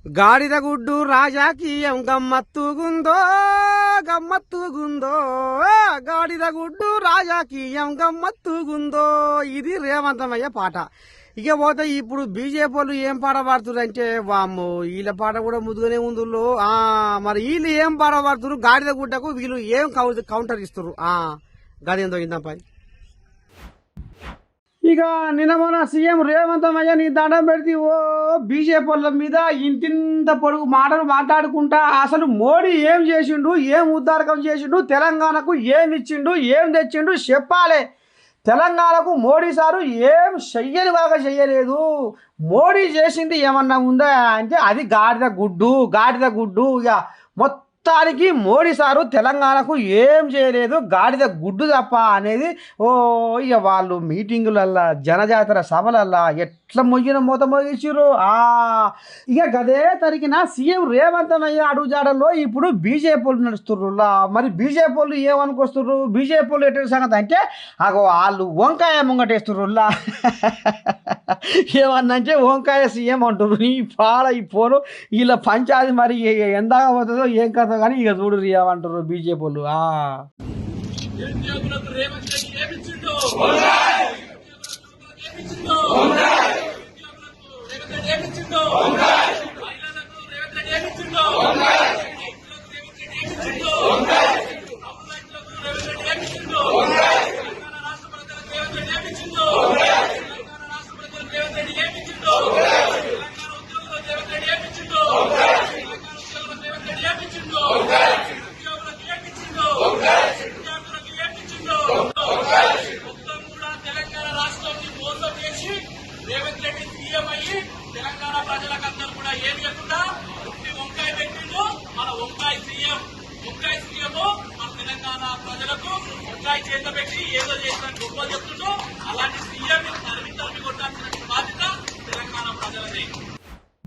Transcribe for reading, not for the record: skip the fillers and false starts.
గాడిద గుడ్డు రాజాకీయం గమ్మత్తుగుందో గమ్మత్తుగుందో, గాడిద గుడ్డు రాజాకీయం గమ్మత్తుగుందో. ఇది రేవంతమయ్య పాట. ఇక పోతే ఇప్పుడు బీజేపీ వాళ్ళు ఏం పాట పాడుతున్నారు అంటే, వామ్మో వీళ్ళ పాట కూడా ముదుగానే ఉందులో. మరి వీళ్ళు ఏం పాట పాడుతున్నారు, గాడిద గుడ్డకు వీళ్ళు ఏం కౌంటర్ ఇస్తున్నారు. గాడిద దొంగిందంపై ఇక నిన్న మొన్న సీఎం రేవంతమయ్య నీ దండం పెడితే ఓ బీజేపీ వాళ్ళ మీద ఇంతింత పొడుగు మాటలు మాట్లాడుకుంటా అసలు మోడీ ఏం చేసిండు, ఏం ఉద్ధారకం చేసిండు, తెలంగాణకు ఏం ఇచ్చిండు, ఏం తెచ్చిండు చెప్పాలి. తెలంగాణకు మోడీ సారు ఏం చెయ్యని బాగా చెయ్యలేదు. మోడీ చేసింది ఏమన్నా ఉందా అంటే అది గాడిద గుడ్డు. ఇక మొత్తానికి మోడీ సారు తెలంగాణకు ఏం చేయలేదు, గాడిద గుడ్డు తప్ప అనేది ఇక వాళ్ళు మీటింగులల్లా జనజాతర సభలల్లా ఎట్లా మొయ్యిన మూత మోగించారు. ఇక గదే తరిగిన సీఎం రేవంతమయ్య అడుగుజాడల్లో ఇప్పుడు బీజేపీ వాళ్ళు నడుస్తుర్రులా. మరి బీజేపీ వాళ్ళు ఏమనుకొస్తుర్రు, బీజేపీ వాళ్ళు ఎటువంటి సంగతి అంటే వాళ్ళు వంకాయ ముంగటేస్తుర్రులా. ఏమన్నంటే వంకాయ సీఎం అంటున్నారు. ఈ పోను వీళ్ళ పంచాయతీ మరి ఎందాక పోతుందో ఏం కథ కానీ ఇక చూడు ఏమంటారు బీజేపీ వాళ్ళు. రేవంత్ రెడ్డి సీఎం అయ్యి తెలంగాణ ప్రజలకందరూ కూడా ఏం చెప్పకుండా వంకాయ పెట్టిండు. మన వంకాయ సీఎం మన తెలంగాణ ప్రజలకు వంకాయ చేత పెట్టి ఏదో చేసిన గొప్ప చెప్తుండో అలాంటి సీఎం